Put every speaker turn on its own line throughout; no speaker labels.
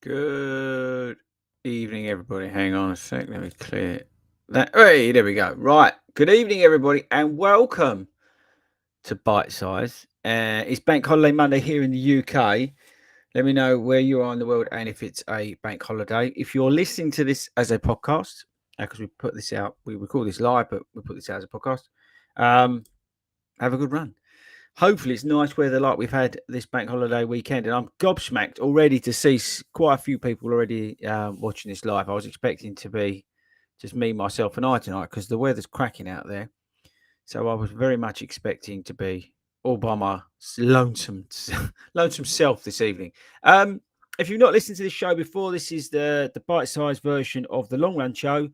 Good evening, everybody. Hang on a sec. Let me clear that. Hey, there we go. Right. Good evening, everybody, and welcome to Bitesize. It's Bank Holiday Monday here in the UK. Let me know where you are in the world and if it's a bank holiday. If you're listening to this as a podcast, because we put this out, we record this live, but we put this out as a podcast. Have a good run. Hopefully it's nice weather like we've had this bank holiday weekend, and I'm gobsmacked already to see quite a few people already watching this live. I was expecting to be just me, myself, and I tonight because the weather's cracking out there. So I was very much expecting to be all by my lonesome self this evening. If you've not listened to this show before, this is the bite-sized version of the long run show.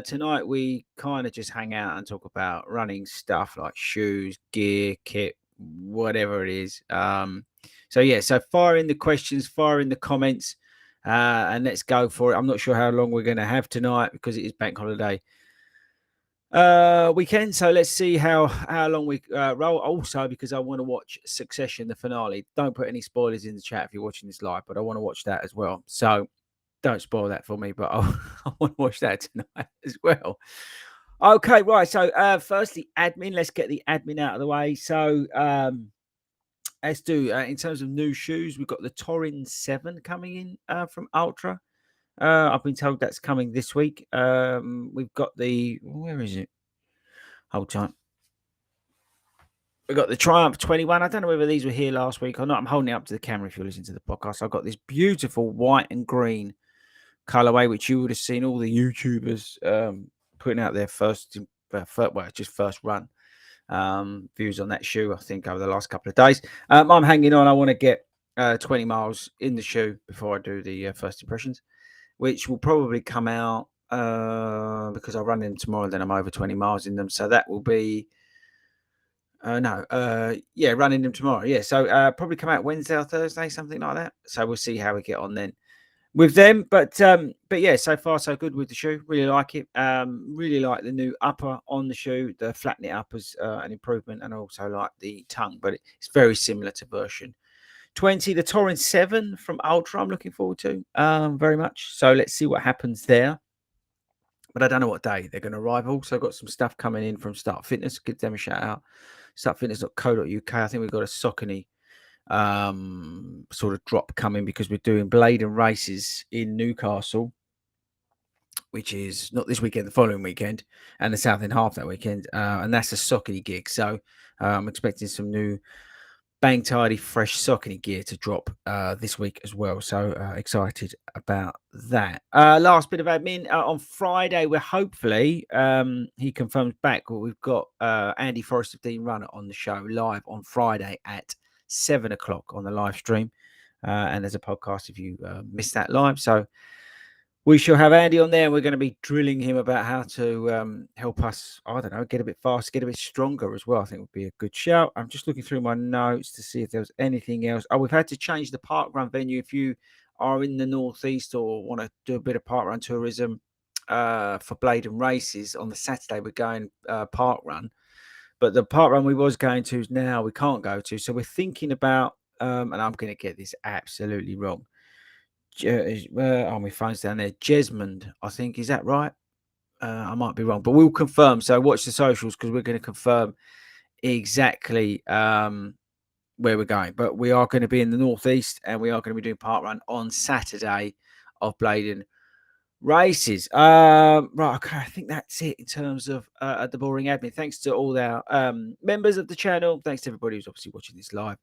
Tonight we kind of just hang out and talk about running stuff like shoes, gear, kit, whatever it is. So fire in the questions, fire in the comments, and let's go for it. I'm not sure how long we're going to have tonight because it is bank holiday weekend. So let's see how long we roll. Also, because I want to watch Succession, the finale. Don't put any spoilers in the chat if you're watching this live, but I want to watch that as well. So don't spoil that for me, but I want to watch that tonight as well. Okay, right. So firstly, admin. Let's get the admin out of the way. So let's do, in terms of new shoes, we've got the Torin 7 coming in from Ultra. I've been told that's coming this week. We've got where is it? Hold on. We've got the Triumph 21. I don't know whether these were here last week or not. I'm holding it up to the camera if you're listening to the podcast. I've got this beautiful white and green colorway, which you would have seen all the YouTubers putting out their first run views on that shoe, I think, over the last couple of days. I'm hanging on. I want to get 20 miles in the shoe before I do the first impressions, which will probably come out because I run them tomorrow and then I'm over 20 miles in them. So that will be running them tomorrow. Yeah, so probably come out Wednesday or Thursday, something like that. So we'll see how we get on then with them. But yeah, so far so good with the shoe. Really like it. Really like the new upper on the shoe. The flatten it up as an improvement, and also like the tongue, but it's very similar to version 20. The Torin 7 from Ultra I'm looking forward to very much. So let's see what happens there. But I don't know what day they're going to arrive. Also got some stuff coming in from Start Fitness. Give them a shout out. Startfitness.co.uk. I think we've got a Saucony sort of drop coming because we're doing Blade and races in Newcastle, which is not this weekend, the following weekend, and the South End Half that weekend. And that's a Saucony gig. So I'm expecting some new bang tidy fresh Saucony gear to drop this week as well, so excited about that. Last bit of admin on Friday, we're hopefully he confirms back we've got Andy Forrest of Dean Runner on the show live on Friday at 7 o'clock on the live stream, and there's a podcast if you missed that live. So we shall have Andy on there, and we're going to be drilling him about how to help us, I don't know, get a bit faster, get a bit stronger as well. I think would be a good shout. I'm just looking through my notes to see if there was anything else. Oh, we've had to change the park run venue. If you are in the Northeast or want to do a bit of park run tourism for Blade and races, on the Saturday we're going park run. But the park run we was going to now we can't go to. So we're thinking about, and I'm going to get this absolutely wrong. My phone's down there. Jesmond, I think. Is that right? I might be wrong, but we'll confirm. So watch the socials because we're going to confirm exactly where we're going. But we are going to be in the Northeast and we are going to be doing part run on Saturday of Bladen races. Right, okay, I think that's it in terms of the boring admin. Thanks to all our members of the channel. Thanks to everybody who's obviously watching this live.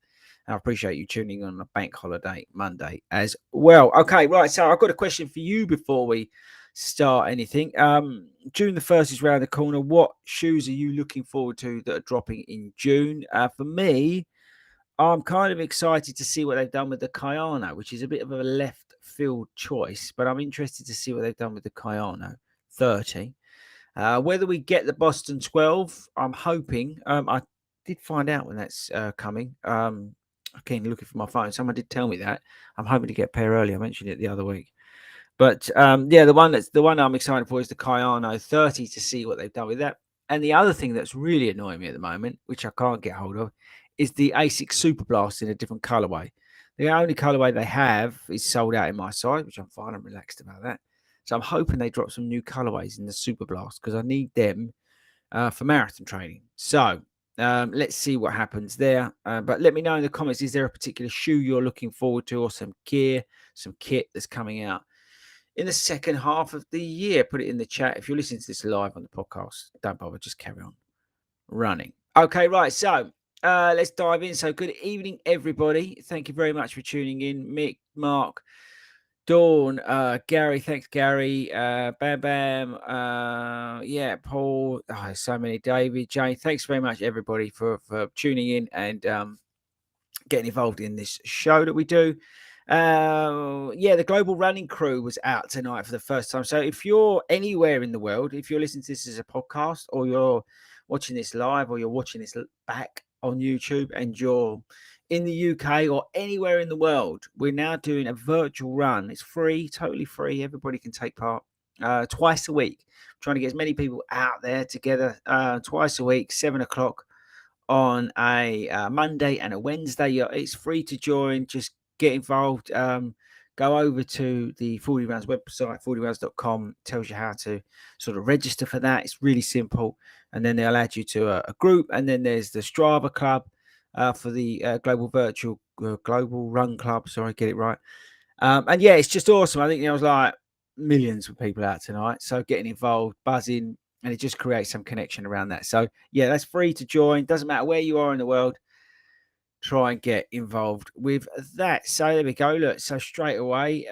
I appreciate you tuning on a bank holiday Monday as well. Okay, right. So I've got a question for you before we start anything. June the 1st is around the corner. What shoes are you looking forward to that are dropping in June? For me, I'm kind of excited to see what they've done with the Kayano, which is a bit of a left field choice, but I'm interested to see what they've done with the Kayano 30. Whether we get the Boston 12, I'm hoping. I did find out when that's coming. I keep looking for my phone. Someone did tell me that. I'm hoping to get a pair early. I mentioned it the other week. But yeah, the one I'm excited for is the Kayano 30 to see what they've done with that. And the other thing that's really annoying me at the moment, which I can't get hold of, is the Asics Super Blast in a different colorway. The only colorway they have is sold out in my site, which I'm fine. I'm relaxed about that. So I'm hoping they drop some new colorways in the Super Blast because I need them for marathon training. So let's see what happens there. But let me know in the comments, is there a particular shoe you're looking forward to or some gear, some kit that's coming out in the second half of the year? Put it in the chat. If you're listening to this live on the podcast, don't bother, just carry on running. Okay, right. So let's dive in. So good evening, everybody. Thank you very much for tuning in. Mick, Mark, Dawn, Gary, thanks, Gary, Bam Bam, yeah, Paul, so many, David, Jane, thanks very much, everybody, for tuning in and getting involved in this show that we do. Yeah, the Global Running Crew was out tonight for the first time. So if you're anywhere in the world, if you're listening to this as a podcast or you're watching this live or you're watching this back on YouTube and you're in the UK or anywhere in the world, we're now doing a virtual run. It's free, totally free. Everybody can take part twice a week. I'm trying to get as many people out there together twice a week, 7 o'clock on a Monday and a Wednesday. It's free to join. Just get involved. Go over to the 40 Runs website, 40runs.com. Tells you how to sort of register for that. It's really simple. And then they'll add you to a group. And then there's the Strava Club for the Global Run Club. Sorry, get it right. And yeah, it's just awesome. I think there was like millions of people out tonight. So getting involved, buzzing, and it just creates some connection around that. So yeah, that's free to join. Doesn't matter where you are in the world. Try and get involved with that. So there we go. Look, so straight away,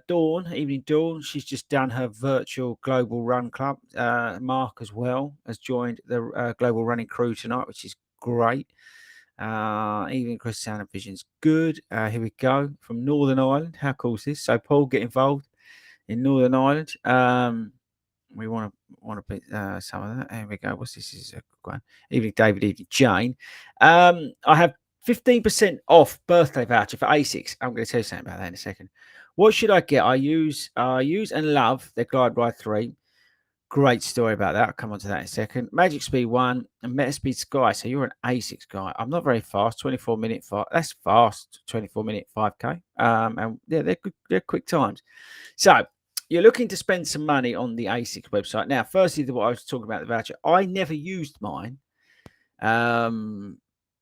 Dawn, evening Dawn, she's just done her virtual Global Run Club. Mark as well has joined the Global Running Crew tonight, which is great. Even Chris Sound and Vision's good. Here we go from Northern Ireland. How cool is this? So Paul, get involved in Northern Ireland. We want to put some of that. Here we go. What's this? Is a good one. Evening David, evening Jane. I have 15% off birthday voucher for Asics. I'm going to tell you something about that in a second. What should I get? I use and love the Glide Ride 3. Great story about that. I'll come on to that in a second. Magic Speed 1 and Metaspeed Sky. So you're an Asics guy. I'm not very fast. 24-minute. That's fast. 24-minute 5K. And yeah, they're good. They're quick times. So you're looking to spend some money on the Asics website. Now, firstly, what I was talking about the voucher. I never used mine.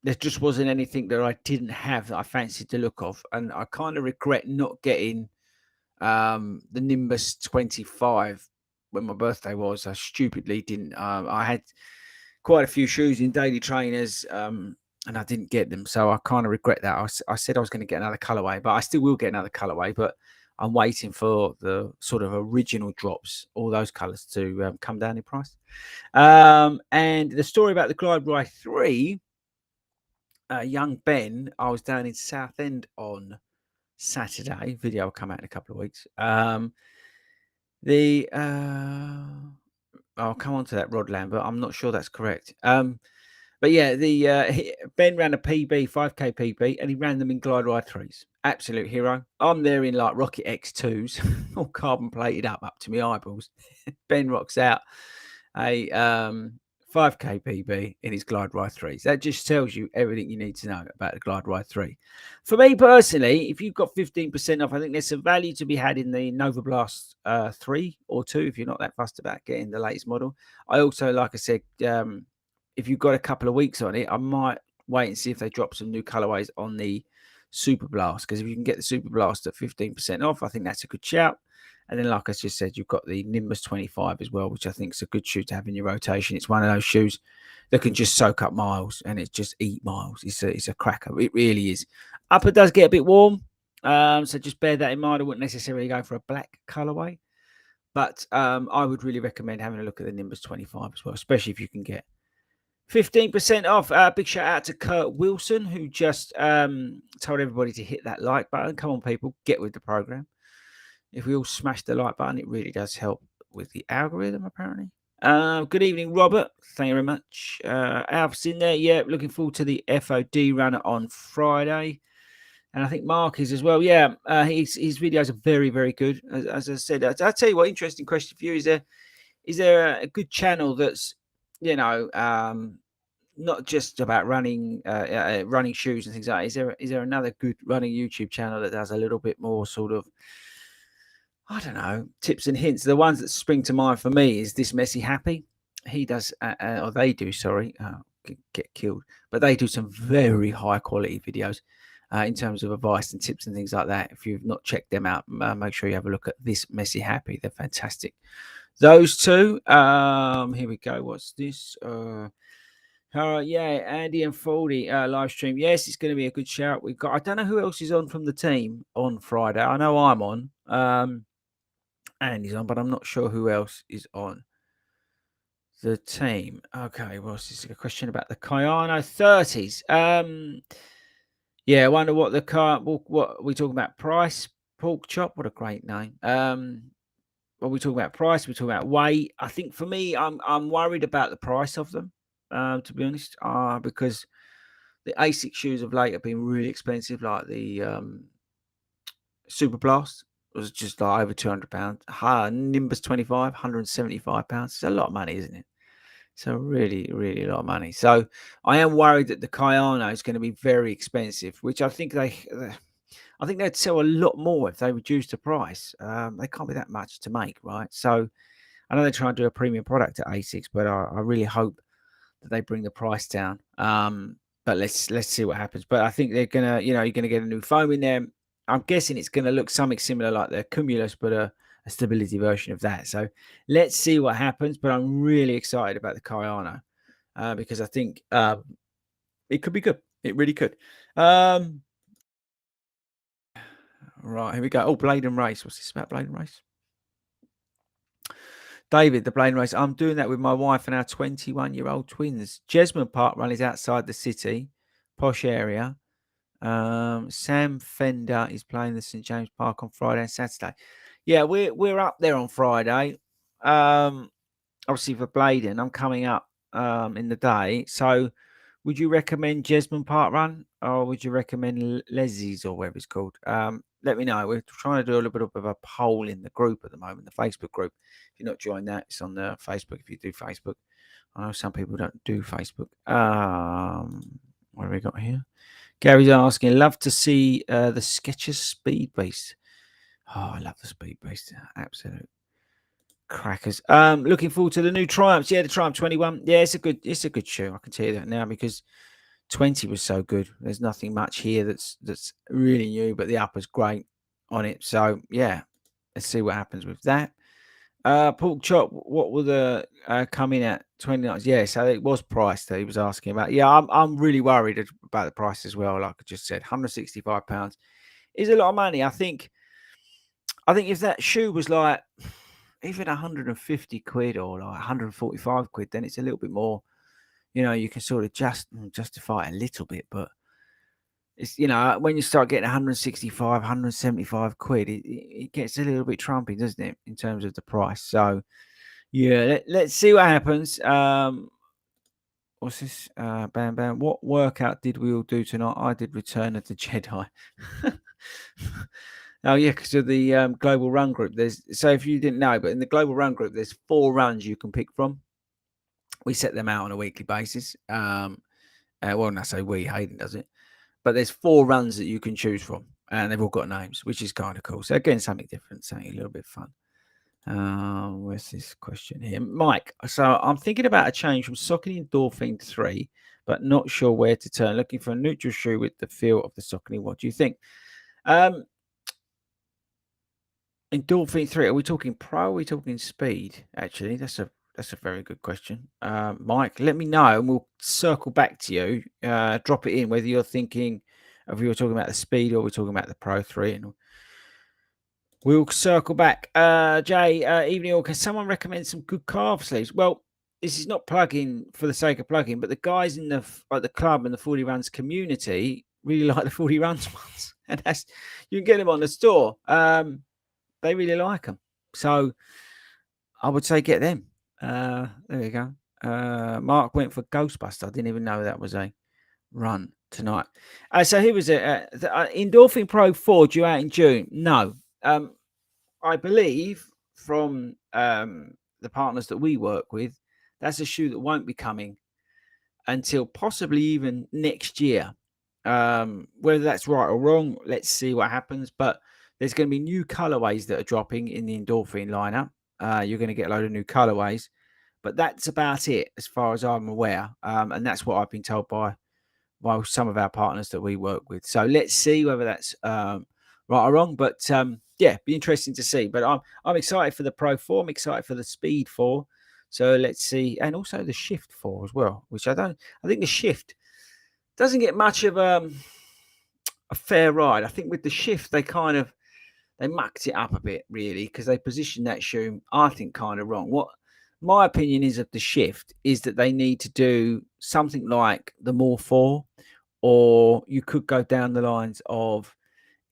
There just wasn't anything that I didn't have that I fancied the look of, and I kind of regret not getting the Nimbus 25 when my birthday was. I stupidly didn't. I had quite a few shoes in daily trainers, and I didn't get them, so I kind of regret that. I said I was going to get another colorway, but I still will get another colorway, but I'm waiting for the sort of original drops, all those colors to come down in price. And the story about the Glide Ride 3, young Ben, I was down in Southend on Saturday. Video will come out in a couple of weeks. I'll come on to that, Rod Lambert. I'm not sure that's correct. But yeah, Ben ran a PB, 5K PB, and he ran them in Glide Ride 3s. Absolute hero. I'm there in like Rocket X2s, all carbon plated up to my eyeballs. Ben rocks out a 5K PB in his Glide Ride 3s. That just tells you everything you need to know about the Glide Ride 3. For me personally, if you've got 15% off, I think there's some value to be had in the Nova Blast 3 or 2 if you're not that fussed about getting the latest model. I also, like I said, if you've got a couple of weeks on it, I might wait and see if they drop some new colorways on the Super Blast, because if you can get the Super Blast at 15% off, I think that's a good shout. And then, like I just said, you've got the Nimbus 25 as well, which I think is a good shoe to have in your rotation. It's one of those shoes that can just soak up miles, and it just eat miles. It's a cracker. It really is. Upper does get a bit warm, so just bear that in mind. I wouldn't necessarily go for a black colorway, but I would really recommend having a look at the Nimbus 25 as well, especially if you can get 15% off. Big shout out to Kurt Wilson, who just told everybody to hit that like button. Come on, people, get with the program. If we all smash the like button, it really does help with the algorithm, apparently. Good evening, Robert. Thank you very much. Alf's in there. Yeah, looking forward to the FOD runner on Friday. And I think Mark is as well. Yeah, his videos are very, very good. As I said, I'll tell you what, interesting question for you. Is there a good channel that's, not just about running running shoes and things like that. Is there another good running YouTube channel that does a little bit more sort of, I don't know, tips and hints? The ones that spring to mind for me is This Messy Happy. He does, or they do, sorry, get killed, but they do some very high quality videos in terms of advice and tips and things like that. If you've not checked them out, make sure you have a look at This Messy Happy. They're fantastic. Those two. Here we go. What's this? Yeah, Andy and Fordy live stream. Yes, it's going to be a good shout. We've got. I don't know who else is on from the team on Friday. I know I'm on. Andy's on, but I'm not sure who else is on the team. Okay, well, this is a question about the Kayano 30s. Yeah, I wonder what the car. What we talking about? Price, pork chop. What a great name. What we talking about? Price. We talking about weight. I think for me, I'm worried about the price of them. To be honest, because the Asics shoes of late have been really expensive. Like the Super Blast was just like over £200. Nimbus 25, £175. It's a lot of money, isn't it? So really, really a lot of money. So I am worried that the Kayano is going to be very expensive, which I think they'd sell a lot more if they reduced the price. They can't be that much to make, right? So I know they're trying to do a premium product at Asics, but I really hope that they bring the price down. But let's see what happens. But I think they're gonna, you're gonna get a new foam in there. I'm guessing it's gonna look something similar like the Cumulus, but a stability version of that. So let's see what happens. But I'm really excited about the Kayano because I think it could be good. It really could. Right, here we go. Oh, Blade and Race. What's this about, Blade and Race? David, the Blade and Race. I'm doing that with my wife and our 21-year-old twins. Jesmond Park Run is outside the city, posh area. Sam Fender is playing the St James Park on Friday and Saturday. Yeah, we're up there on Friday. Obviously for Bladen, I'm coming up in the day. So would you recommend Jesmond Park Run or would you recommend Leslie's or whatever it's called? Let me know. We're trying to do a little bit of a poll in the group at the moment, the Facebook group. If you're not joined that, it's on the Facebook. If you do Facebook, I know some people don't do Facebook. What have we got here? Gary's asking, love to see the Skechers Speed Beast. Oh, I love the Speed Beast. Absolute crackers. Looking forward to the new Triumphs. Yeah, the Triumph 21. Yeah, it's a good shoe. I can tell you that now because 20 was so good. There's nothing much here that's really new, but the upper's great on it. So yeah, let's see what happens with that. Pork chop, what will the come in at 29? Yeah, so it was priced that he was asking about. Yeah, I'm really worried about the price as well. Like I just said, £165 is a lot of money. I think if that shoe was like even 150 quid or like 145 quid, then it's a little bit more, you can sort of justify it a little bit, but it's, when you start getting 165, 175 quid, it gets a little bit trumpy, doesn't it, in terms of the price? So yeah, let's see what happens. What's this? Bam Bam. What workout did we all do tonight? I did Return of the Jedi. Oh yeah, because of the global run group. So if you didn't know, but in the global run group, there's 4 runs you can pick from. We set them out on a weekly basis. Well, when I say we, Hayden does it. But there's 4 runs that you can choose from, and they've all got names, which is kind of cool. So again, something different, something a little bit fun. Where's this question here? Mike, so I'm thinking about a change from Saucony Endorphine 3, but not sure where to turn. Looking for a neutral shoe with the feel of the Saucony. What do you think? Endorphine 3, are we talking pro? Are we talking speed? Actually, that's a very good question. Mike, let me know and we'll circle back to you. Drop it in whether you're thinking of you're talking about the speed or we're talking about the Pro 3, and we'll circle back. Jay, evening all. Can someone recommend some good calf sleeves? Well, this is not plugging for the sake of plugging, but the guys in the club and the 40 Runs community really like the 40 Runs ones, and you can get them on the store. They really like them, so I would say get them. There we go. Mark went for Ghostbuster. I didn't even know that was a run tonight. So here was it. Endorphine Pro 4 due out in June. No. I believe from the partners that we work with, that's a shoe that won't be coming until possibly even next year. Whether that's right or wrong, let's see what happens. But there's going to be new colorways that are dropping in the Endorphine lineup. You're going to get a load of new colorways, but that's about it as far as I'm aware. And that's what I've been told by some of our partners that we work with. So let's see whether that's right or wrong. But yeah, be interesting to see. But I'm excited for the Pro 4. I'm excited for the Speed 4. So let's see, and also the Shift 4 as well, which I think the Shift doesn't get much of a fair ride. I think with the Shift, they mucked it up a bit, really, because they positioned that shoe, I think, kind of wrong. What my opinion is of the Shift is that they need to do something like the More 4, or you could go down the lines of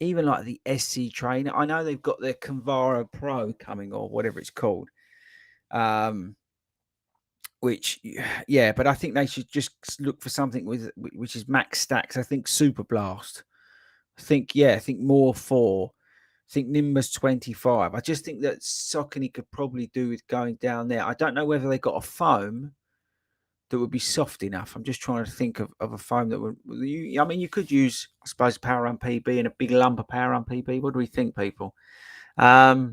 even like the SC Trainer. I know they've got their Convaro Pro coming, or whatever it's called. Which, yeah, but I think they should just look for something which is max stacks. I think Super Blast. I think More 4. I think Nimbus 25. I just think that Saucony could probably do with going down there. I don't know whether they got a foam that would be soft enough. I'm just trying to think of a foam that would. I mean, you could use, I suppose, Power Run PB and a big lump of Power Run PB. What do we think, people? But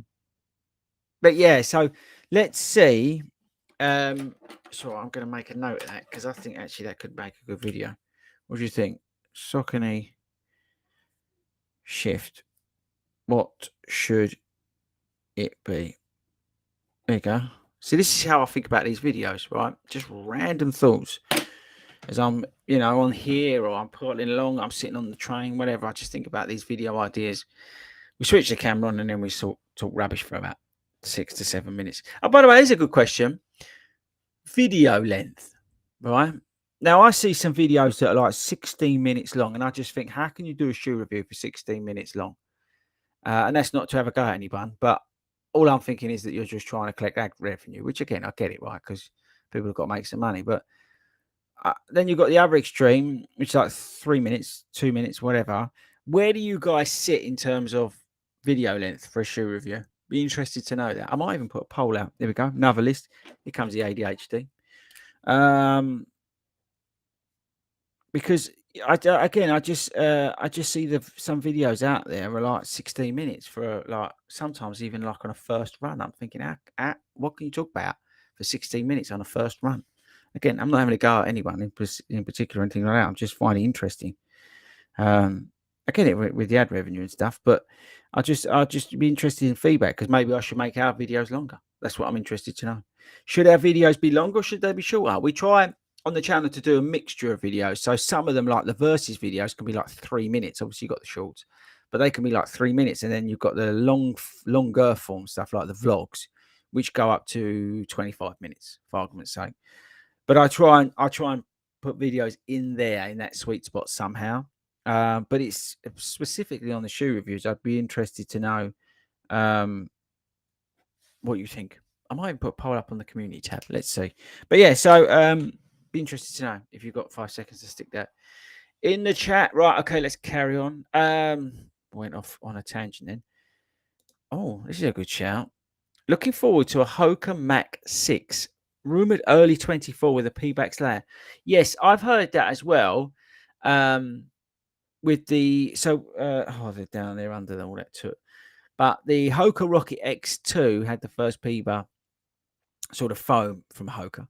yeah, so let's see. So I'm going to make a note of that because I think actually that could make a good video. What do you think? Saucony Shift. What should it be? There you go. See, this is how I think about these videos, right? Just random thoughts. As I'm, on here, or I'm pulling along, I'm sitting on the train, whatever. I just think about these video ideas. We switch the camera on and then we talk rubbish for about 6 to 7 minutes. Oh, by the way, here's a good question. Video length, right? Now, I see some videos that are like 16 minutes long, and I just think, how can you do a shoe review for 16 minutes long? And that's not to have a go at anyone, but all I'm thinking is that you're just trying to collect ad revenue, which, again, I get it, right? Because people have got to make some money. But then you've got the other extreme, which is like 3 minutes, 2 minutes, whatever. Where do you guys sit in terms of video length for a shoe review? Be interested to know that. I might even put a poll out. There we go. Another list. Here comes the ADHD. Because I just see some videos out there are like 16 minutes for like sometimes even like on a first run. I'm thinking, what can you talk about for 16 minutes on a first run? Again, I'm not having a go at anyone in particular or anything like that. I'm just finding it interesting. I get it with the ad revenue and stuff, but I'll just be interested in feedback because maybe I should make our videos longer. That's what I'm interested to know. Should our videos be longer or should they be shorter? We try on the channel to do a mixture of videos. So some of them, like the versus videos, can be like 3 minutes. Obviously, you've got the shorts, but they can be like 3 minutes. And then you've got the longer form stuff like the vlogs, which go up to 25 minutes, for argument's sake. But I try and put videos in there in that sweet spot somehow. But it's specifically on the shoe reviews. I'd be interested to know what you think. I might even put a poll up on the community tab. Let's see. But yeah, so be interested to know if you've got 5 seconds to stick that in the chat. Right, okay, let's carry on. Went off on a tangent then. Oh, this is a good shout. Looking forward to a Hoka Max 6. Rumored early 24 with a P-Bax layer. Yes, I've heard that as well. With the they're down there under all that too. But the Hoka Rocket X2 had the first Pima sort of foam from Hoka.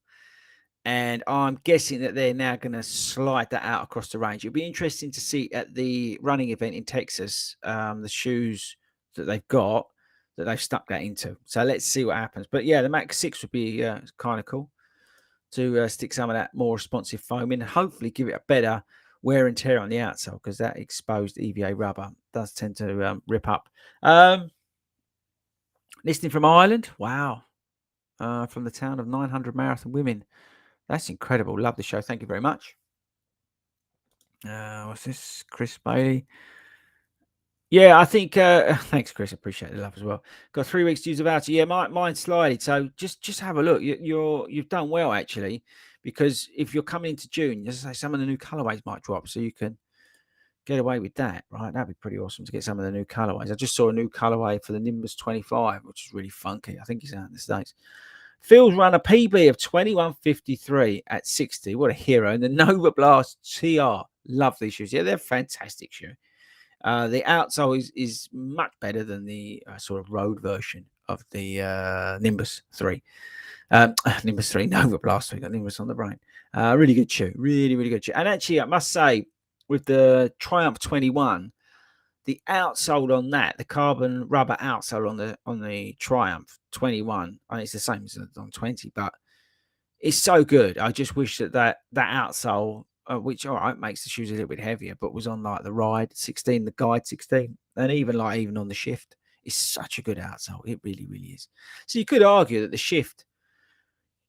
And I'm guessing that they're now going to slide that out across the range. It'll be interesting to see at the running event in Texas, the shoes that they've got that they've stuck that into. So let's see what happens. But yeah, the Max 6 would be kind of cool to stick some of that more responsive foam in and hopefully give it a better wear and tear on the outsole because that exposed EVA rubber does tend to rip up. Listening from Ireland. Wow. From the town of 900 Marathon Women. That's incredible. Love the show. Thank you very much. What's this? Chris Bailey. Yeah, I think thanks, Chris. I appreciate the love as well. Got 3 weeks to use about it. Yeah, mine slided. So just have a look. You've done well actually, because if you're coming into June, as I say, some of the new colorways might drop, so you can get away with that, right? That'd be pretty awesome to get some of the new colorways. I just saw a new colorway for the Nimbus 25, which is really funky. I think it's out in the States. Phil's run a PB of 21:53 at 60. What a hero. And the Nova Blast TR. Love these shoes. Yeah, they're fantastic shoe. The outsole is much better than the sort of road version of the Nimbus 3. Nimbus 3, Nova Blast. We got Nimbus on the brain. Really good shoe. Really, really good shoe. And actually, I must say, with the Triumph 21, the outsole on that, the carbon rubber outsole on the Triumph 21, I think it's the same as on 20, but it's so good. I just wish that outsole, which all right makes the shoes a little bit heavier, but was on like the Ride 16, the Guide 16, and even on the Shift. It's such a good outsole. It really, really is. So you could argue that the Shift,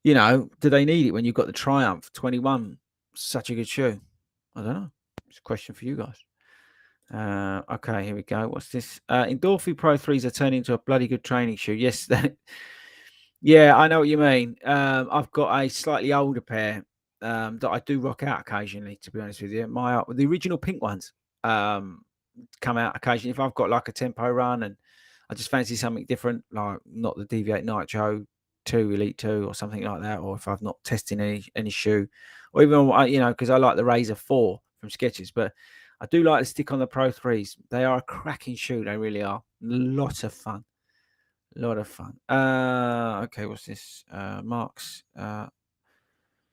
do they need it when you've got the Triumph 21? Such a good shoe. I don't know. It's a question for you guys. Okay, here we go. What's this? Endorphine Pro 3s are turning into a bloody good training shoe. Yes, yeah, I know what you mean. I've got a slightly older pair that I do rock out occasionally, to be honest with you. The original pink ones come out occasionally. If I've got like a tempo run and I just fancy something different, like not the Deviate Nitro 2 Elite 2 or something like that, or if I've not tested any shoe, or even because I like the Razor 4 from Skechers, but I do like to stick on the Pro 3s. They are a cracking shoe. They really are. Lot of fun. Okay, what's this? Marks.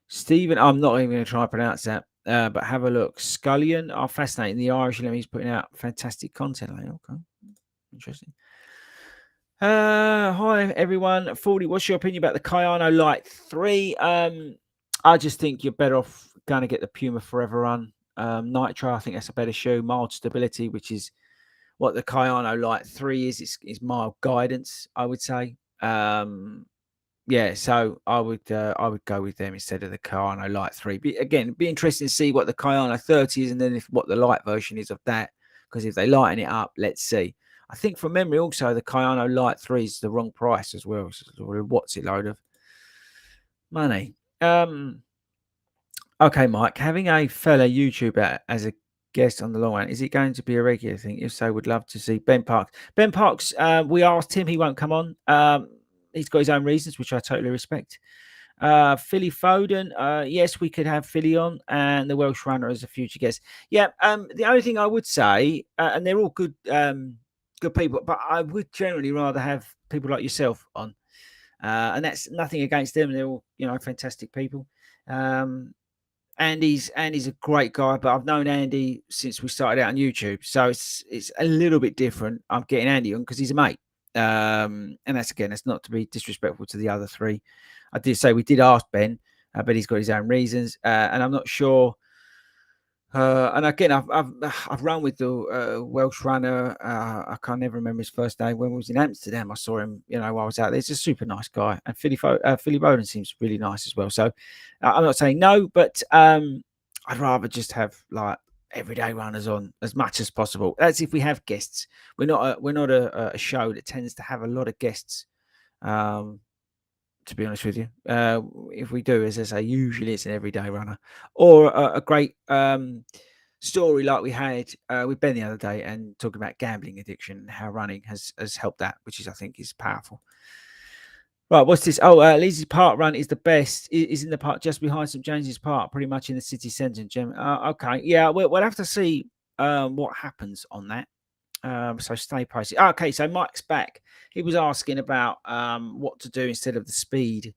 Stephen, I'm not even going to try and pronounce that, but have a look. Scullion are fascinating. The Irish Lemmy's putting out fantastic content. Okay, interesting. Hi everyone. 40. What's your opinion about the Kayano Light 3? I just think you're better off going to get the Puma Forever Run Nitro. I think that's a better shoe. Mild stability, which is what the Kayano Light 3 is. It's mild guidance, I would say. Yeah, so I would go with them instead of the Kayano Light 3. Again, it'd be interesting to see what the Kayano 30 is, and then what the light version is of that. Because if they lighten it up, let's see. I think from memory, also the Kayano Light 3 is the wrong price as well. So what's it load of money? Okay, Mike, having a fellow YouTuber as a guest on the long run, is it going to be a regular thing? If so, would love to see Ben Parks. Ben Parks, we asked him, he won't come on. He's got his own reasons, which I totally respect. Philly Foden, yes, we could have Philly on, and the Welsh runner as a future guest. Yeah, the only thing I would say, and they're all good people, but I would generally rather have people like yourself on. And that's nothing against them. They're all, fantastic people. Andy's a great guy, but I've known Andy since we started out on YouTube, so it's a little bit different. I'm getting Andy on because he's a mate, and that's not to be disrespectful to the other three. I did say we did ask Ben, but he's got his own reasons, and I'm not sure. And again, I've run with the Welsh runner. I can't never remember his first name. When we was in Amsterdam, I saw him. While I was out there, he's a super nice guy. And Philly Bowden seems really nice as well. So I'm not saying no, but I'd rather just have like everyday runners on as much as possible. That's if we have guests. We're not a show that tends to have a lot of guests. To be honest with you, if we do, as I say, usually it's an everyday runner or a great story like we had with Ben the other day, and talking about gambling addiction and how running has helped that, which I think is powerful. Right, what's this? Oh, Lee's Park Run is the best. Is in the park just behind St James's Park, pretty much in the city centre. Okay, yeah, we'll have to see what happens on that. So stay posted. Okay, so Mike's back. He was asking about what to do instead of the Speed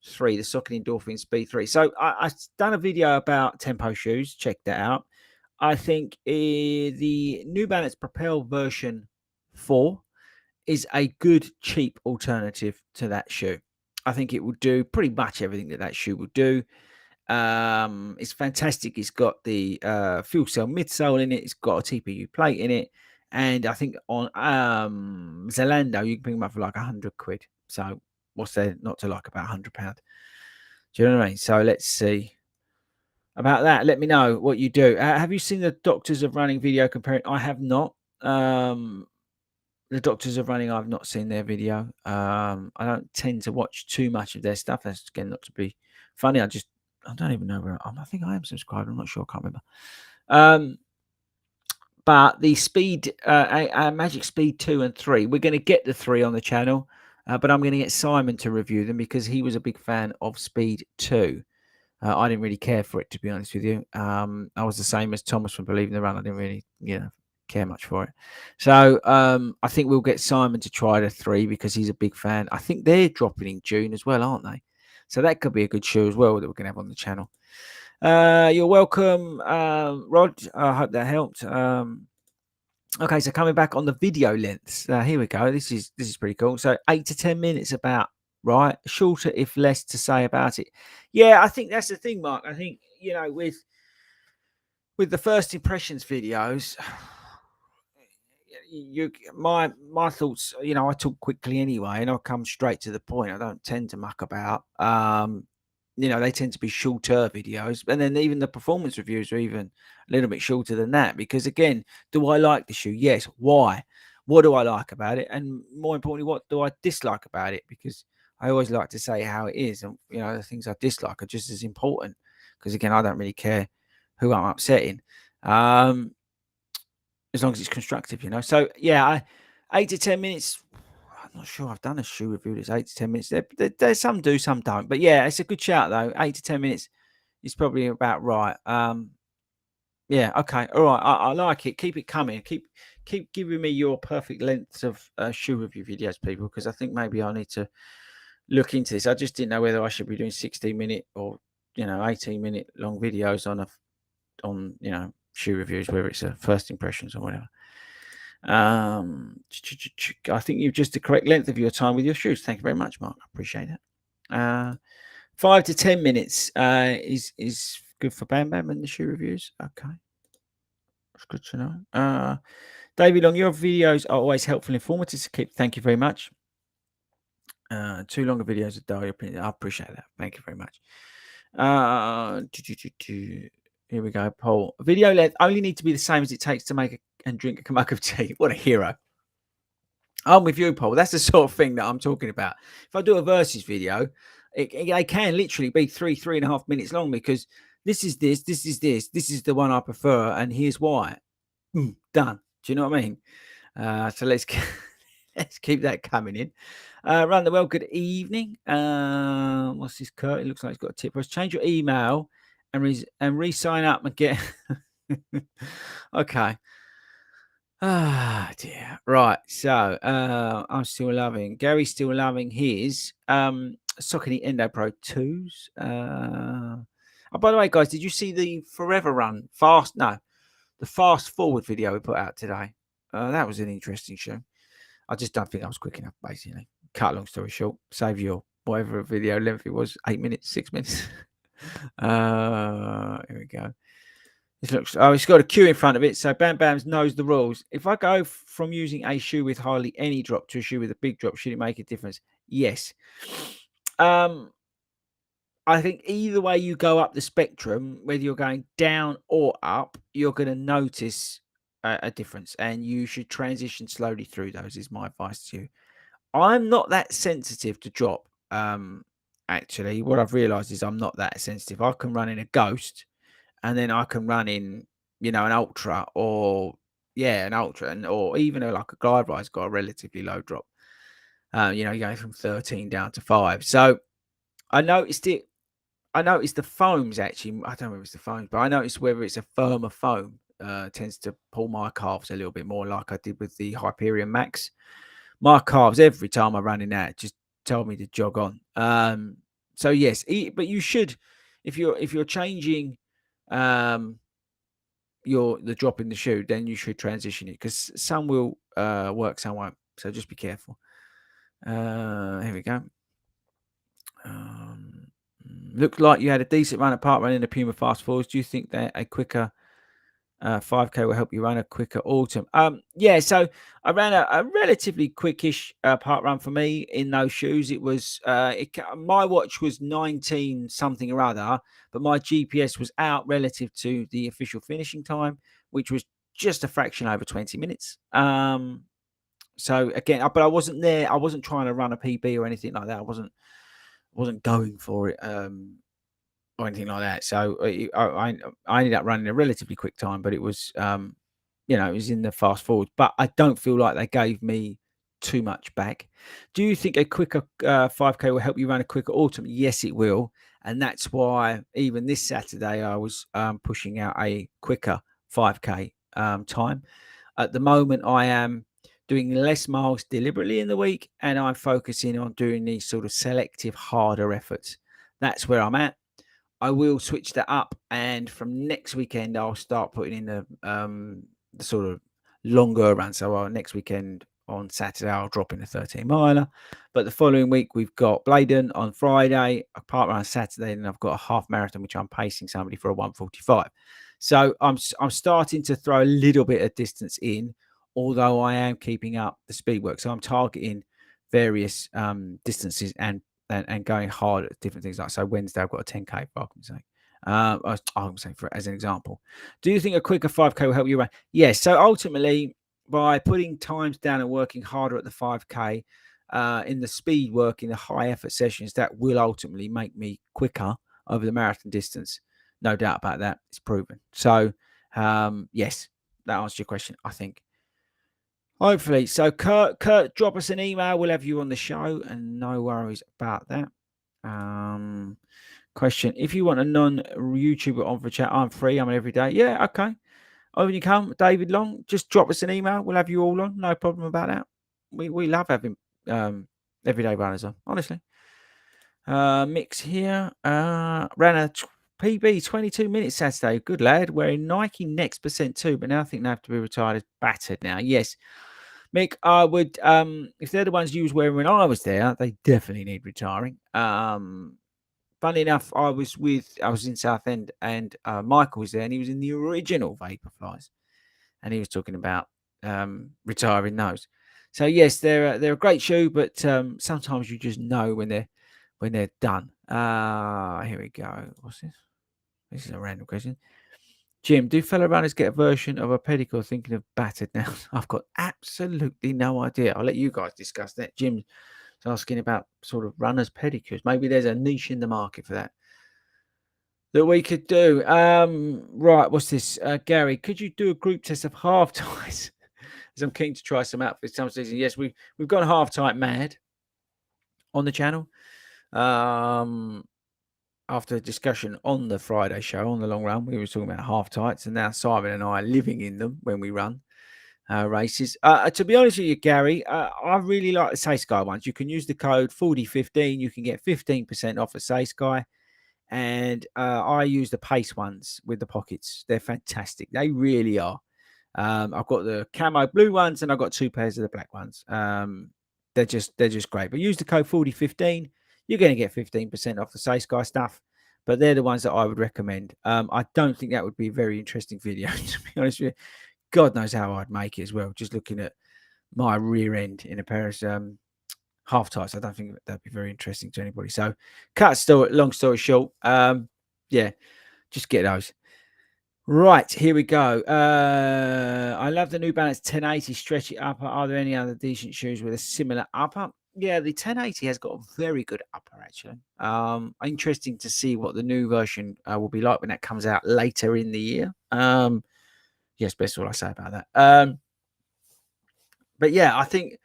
3, the Saucony Endorphine Speed 3. So I've done a video about tempo shoes. Check that out. I think the New Balance Propel version 4 is a good, cheap alternative to that shoe. I think it will do pretty much everything that shoe will do. It's fantastic. It's got the fuel cell midsole in it. It's got a TPU plate in it. And I think on Zalando, you can pick them up for like 100 quid. So what's there not to like about £100? Do you know what I mean? So let's see about that. Let me know what you do. Have you seen the Doctors of Running video comparing? I have not. The Doctors of Running, I've not seen their video. I don't tend to watch too much of their stuff. That's, again, not to be funny. I don't even know where I think I am subscribed. I'm not sure. I can't remember. But the Speed, Magic Speed 2 and 3, we're going to get the 3 on the channel. but I'm going to get Simon to review them because he was a big fan of Speed 2. I didn't really care for it, to be honest with you. I was the same as Thomas from Believing the Run. I didn't really, care much for it. So I think we'll get Simon to try the 3 because he's a big fan. I think they're dropping in June as well, aren't they? So that could be a good show as well that we're going to have on the channel. You're welcome, Rod. I hope that helped. Okay, so coming back on the video lengths. Here we go. This is pretty cool. So 8 to 10 minutes about right, shorter if less to say about it. Yeah, I think that's the thing, Mark. I think with the first impressions videos, my thoughts. I talk quickly anyway, and I'll come straight to the point. I don't tend to muck about. They tend to be shorter videos, and then even the performance reviews are even a little bit shorter than that. Because again, do I like the shoe? Yes. Why? What do I like about it? And more importantly, what do I dislike about it? Because I always like to say how it is, and the things I dislike are just as important. Because again, I don't really care who I'm upsetting, as long as it's constructive, So yeah, 8 to 10 minutes. I'm not sure I've done a shoe review that's 8 to 10 minutes. There's some do, some don't. But yeah, it's a good shout though. 8 to 10 minutes is probably about right. Yeah, okay, all right. I like it. Keep it coming. Keep giving me your perfect lengths of shoe review videos, people, because I think maybe I need to look into this. I just didn't know whether I should be doing 16-minute or 18-minute long videos on shoe reviews, whether it's a first impressions or whatever. I think you've just the correct length of your time with your shoes. Thank you very much, Mark. I appreciate it. 5 to 10 minutes is good for Bam Bam and the shoe reviews. Okay, that's good to know. David Long, your videos are always helpful and informative to keep. Thank you very much. 2 longer videos a day. I appreciate that. Thank you very much. Here we go, Paul. Video length only need to be the same as it takes to make and drink a mug of tea. What a hero. I'm with you, Paul. That's the sort of thing that I'm talking about. If I do a versus video, it can literally be 3.5 minutes long because this is the one I prefer, and here's why. Done. Do you know what I mean? So let's keep that coming in. Run the well. Good evening. What's this, Kurt? It looks like it's got a tip for us. Change your email and re-sign up and get. Okay. Ah, dear. Right. So I'm still loving. Gary's still loving his Saucony Endo Pro 2s. Oh, by the way, guys, did you see the Forever Run the fast forward video we put out today? That was an interesting show. I just don't think I was quick enough, basically. Cut long story short, save your whatever video length it was, 8 minutes, 6 minutes. Here we go. This looks, it's got a queue in front of it, so Bam Bams knows the rules. If I go from using a shoe with hardly any drop to a shoe with a big drop, should it make a difference? Yes. I think either way you go up the spectrum, whether you're going down or up, you're going to notice a difference, and you should transition slowly through those, is my advice to you. I'm not that sensitive to drop. Actually, what I've realized is I'm not that sensitive. I can run in a Ghost, and then I can run in, an Ultra, or an Ultra, or even like a Glide Ride's got a relatively low drop. You're going from 13 down to 5. So I noticed it. I noticed the foams actually. I don't know if it's the foams, but I noticed whether it's a firmer foam tends to pull my calves a little bit more, like I did with the Hyperion Max. My calves every time I ran in that just told me to jog on. So yes, but you should, if you're changing the drop in the shoe, then you should transition it, because some will work, some won't. So just be careful. Here we go. Looked like you had a decent run apart running the Puma Fast Forwards. Do you think that a quicker 5K will help you run a quicker autumn? Yeah, so I ran a relatively quickish part run for me in those shoes. It was my watch was 19 something or other, but my GPS was out relative to the official finishing time, which was just a fraction over 20 minutes. So again, but I wasn't there. I wasn't trying to run a PB or anything like that. I wasn't going for it or anything like that. So I ended up running a relatively quick time, but it was it was in the fast forward. But I don't feel like they gave me too much back. Do you think a quicker 5K will help you run a quicker autumn? Yes, it will. And that's why even this Saturday I was pushing out a quicker 5K time. At the moment, I am doing less miles deliberately in the week, and I'm focusing on doing these sort of selective, harder efforts. That's where I'm at. I will switch that up, and from next weekend, I'll start putting in the sort of longer run. So next weekend on Saturday, I'll drop in a 13 miler. But the following week, we've got Bladen on Friday, a part run on Saturday, and I've got a half marathon, which I'm pacing somebody for a 1:45. So I'm starting to throw a little bit of distance in, although I am keeping up the speed work. So I'm targeting various distances and going hard at different things. Like so Wednesday, I've got a 10K for argument's sake. I'm saying for as an example. Do you think a quicker 5K will help you run? Yes. So ultimately, by putting times down and working harder at the 5K, in the speed work, in the high effort sessions, that will ultimately make me quicker over the marathon distance. No doubt about that. It's proven. So, yes, that answers your question, I think. Hopefully. So, Kurt, drop us an email. We'll have you on the show, and no worries about that. Question: if you want a non-YouTuber on for chat, I'm free. I'm on every day. Yeah, okay. Over you come, David Long. Just drop us an email. We'll have you all on. No problem about that. We love having everyday runners on. Honestly. Mix here. Ran a PB 22 minutes Saturday. Good lad. Wearing Nike Next Percent 2, but now I think they have to be retired as battered now. Yes. Mick, I would if they're the ones you was wearing when I was there, they definitely need retiring. Funny enough, I was in Southend and Michael was there and he was in the original Vaporflies and he was talking about retiring those. So yes, they're a great shoe, but sometimes you just know when they're done. Here we go. What's this? This is a random question. Jim, do fellow runners get a version of a pedicure? Thinking of battered now. I've got absolutely no idea. I'll let you guys discuss that. Jim's asking about sort of runners' pedicures. Maybe there's a niche in the market for that we could do. Right, what's this? Gary, could you do a group test of half tights? As I'm keen to try some outfits some season. Yes, we've gone half tight mad on the channel. After a discussion on the Friday show, on the long run, we were talking about half tights, and now Simon and I are living in them when we run races. To be honest with you, Gary, I really like the Say Sky ones. You can use the code 4015. You can get 15% off a Say Sky. And I use the Pace ones with the pockets. They're fantastic. They really are. I've got the camo blue ones, and I've got 2 pairs of the black ones. They're just great. But use the code 4015. You're going to get 15% off the Say Sky stuff. But they're the ones that I would recommend. I don't think that would be a very interesting video, to be honest with you. God knows how I'd make it as well. Just looking at my rear end in a pair of half tights. I don't think that'd be very interesting to anybody. So, long story short, yeah, just get those. Right, here we go. I love the New Balance 1080 stretchy upper. Are there any other decent shoes with a similar upper? Yeah, the 1080 has got a very good upper, actually. Interesting to see what the new version will be like when that comes out later in the year. Yes, best all I say about that. But yeah, I think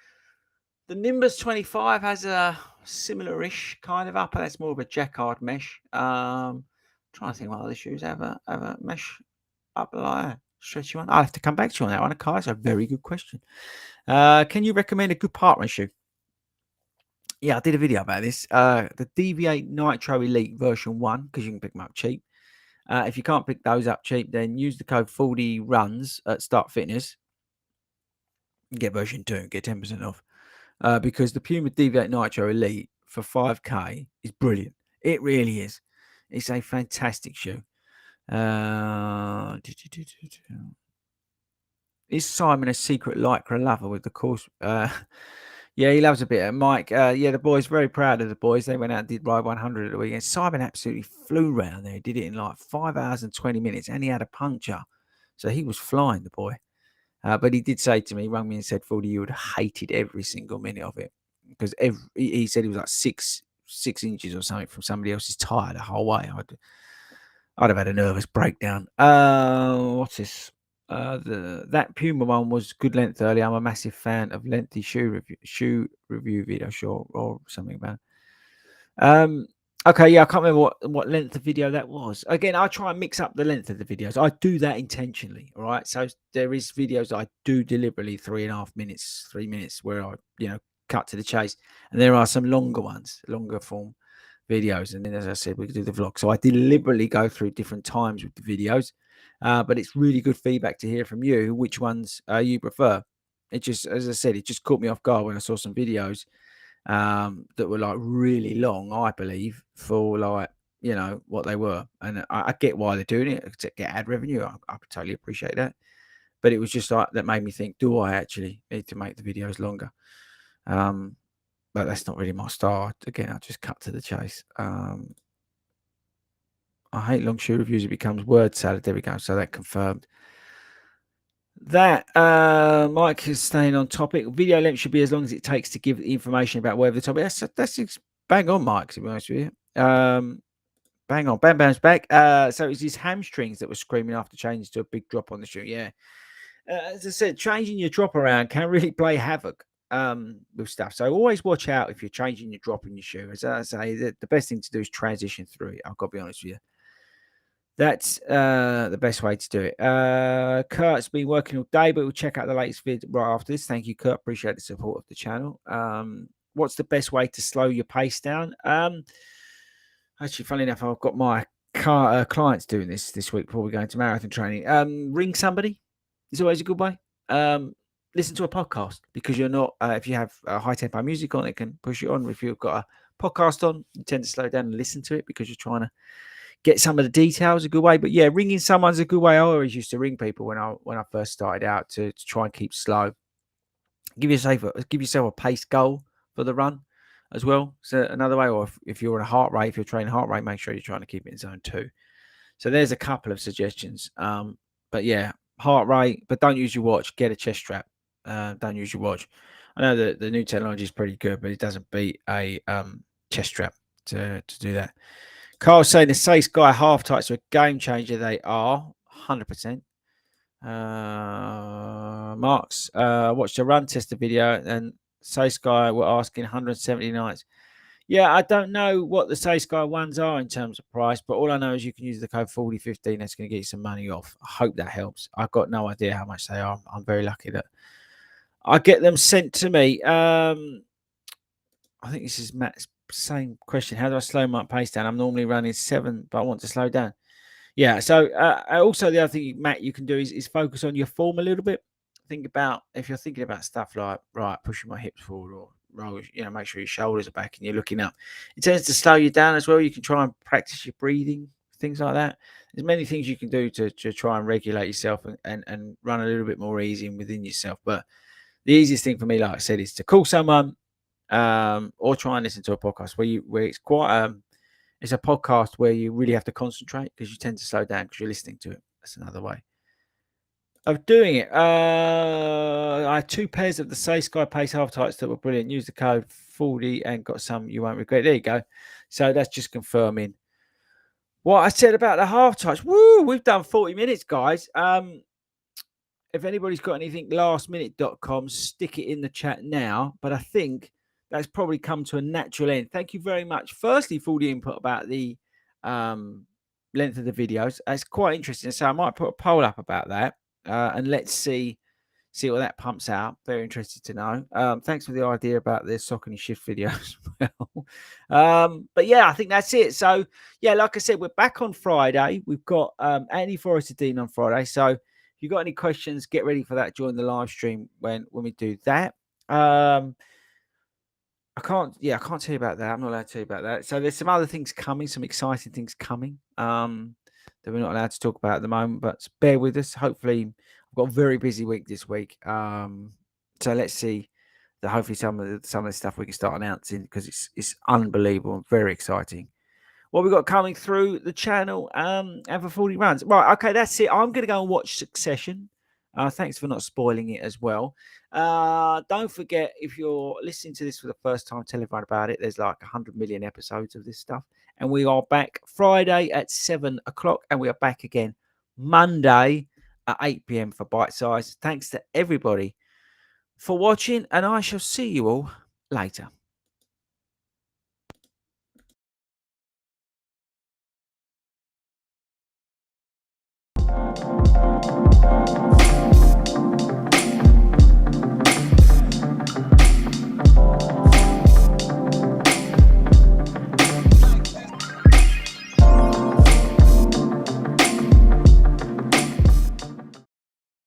the Nimbus 25 has a similar-ish kind of upper. That's more of a jacquard mesh. Trying to think what other shoes have a mesh upper like that. Stretchy one. I'll have to come back to you on that one. Okay, that's a very good question. Can you recommend a good partner shoe? Yeah, I did a video about this. The DV8 Nitro Elite version 1, because you can pick them up cheap. If you can't pick those up cheap, then use the code 40 runs at Start Fitness. Get version 2 and get 10% off. Because the Puma DV8 Nitro Elite for 5K is brilliant. It really is. It's a fantastic shoe. Is Simon a secret Lycra lover with the course? Yeah, he loves a bit of Mike. Yeah, the boys, very proud of the boys. They went out and did Ride 100 at the weekend. Simon absolutely flew round there. He did it in like 5 hours and 20 minutes, and he had a puncture. So he was flying, the boy. But he did say to me, he rang me and said, Fordy, you would have hated every single minute of it. Because he said he was like 6 inches or something from somebody else's tyre the whole way. I'd have had a nervous breakdown. What's this? That Puma one was good length earlier. I'm a massive fan of lengthy shoe review video, sure, or something about it. Okay, yeah, I can't remember what length of video that was. Again, I try and mix up the length of the videos. I do that intentionally. All right. So there is videos I do deliberately 3.5 minutes, 3 minutes where I, cut to the chase. And there are some longer ones, longer form videos. And then, as I said, we could do the vlog. So I deliberately go through different times with the videos. But it's really good feedback to hear from you, which ones you prefer. It just, as I said, it just caught me off guard when I saw some videos that were like really long, I believe, for like, what they were. And I get why they're doing it to get ad revenue. I totally appreciate that. But it was just like that made me think, do I actually need to make the videos longer? But that's not really my style. Again, I just cut to the chase. I hate long shoe reviews. It becomes word salad. There we go. So that confirmed. That Mike is staying on topic. Video length should be as long as it takes to give information about whatever the topic. That's bang on, Mike. To be honest with you, bang on. Bam Bam's back. So it's his hamstrings that were screaming after changing to a big drop on the shoe. Yeah, as I said, changing your drop around can really play havoc with stuff. So always watch out if you're changing your drop in your shoe. As I say, the best thing to do is transition through it. I've got to be honest with you. That's the best way to do it. Kurt's been working all day, but we'll check out the latest vid right after this. Thank you, Kurt. Appreciate the support of the channel. What's the best way to slow your pace down? Actually, funny enough, I've got my clients doing this week before we go into marathon training. Ring somebody is always a good way. Listen to a podcast because you're not, if you have high tempo music on, it can push you on. If you've got a podcast on, you tend to slow down and listen to it because you're trying to get some of the details a good way. But yeah, ringing someone's a good way. I always used to ring people when I first started out to try and keep slow. Give yourself a pace goal for the run as well. So another way, or if you're in a heart rate, if you're training heart rate, make sure you're trying to keep it in zone 2. So there's a couple of suggestions. But yeah, heart rate, but don't use your watch. Get a chest strap. Don't use your watch. I know that the new technology is pretty good, but it doesn't beat a chest strap to do that. Carl's saying the Say Sky half tights are a game changer. They are 100%. Marks watched a run tester video and Say Sky were asking 170 nights. Yeah, I don't know what the Say Sky ones are in terms of price, but all I know is you can use the code 4015. That's going to get you some money off. I hope that helps. I've got no idea how much they are. I'm very lucky that I get them sent to me. I think this is Matt's same question. How do I slow my pace down? I'm normally running 7, but I want to slow down. Yeah. So also the other thing, Matt, you can do is focus on your form a little bit. Think about if you're thinking about stuff like pushing my hips forward or roll, make sure your shoulders are back and you're looking up. It tends to slow you down as well. You can try and practice your breathing, things like that. There's many things you can do to try and regulate yourself and run a little bit more easy within yourself. But the easiest thing for me, like I said, is to call someone. Or try and listen to a podcast where it's quite it's a podcast where you really have to concentrate because you tend to slow down because you're listening to it. That's another way of doing it. I had 2 pairs of the Say Sky Pace half tights that were brilliant. Use the code 40 and got some you won't regret. There you go. So that's just confirming what I said about the half tights. Woo, we've done 40 minutes, guys. If anybody's got anything, lastminute.com, stick it in the chat now. But I think that's probably come to a natural end. Thank you very much. Firstly, for all the input about the length of the videos. It's quite interesting. So I might put a poll up about that and let's see what that pumps out. Very interested to know. Thanks for the idea about the Saucony shift video as well. But yeah, I think that's it. So yeah, like I said, we're back on Friday. We've got Andy Forrester Dean on Friday. So if you've got any questions, get ready for that. Join the live stream when we do that. I can't tell you about that. I'm not allowed to tell you about that. So there's some other things coming, some exciting things coming that we're not allowed to talk about at the moment, but bear with us. Hopefully, I've got a very busy week this week. So let's see that hopefully some of the stuff we can start announcing because it's unbelievable and very exciting. What we've got coming through the channel and for 40 runs. Right, okay, that's it. I'm going to go and watch Succession. Thanks for not spoiling it as well. Don't forget, if you're listening to this for the first time, tell everyone about it. There's like 100 million episodes of this stuff. And we are back Friday at 7 o'clock. And we are back again Monday at 8 p.m. for Bitesize. Thanks to everybody for watching, and I shall see you all later.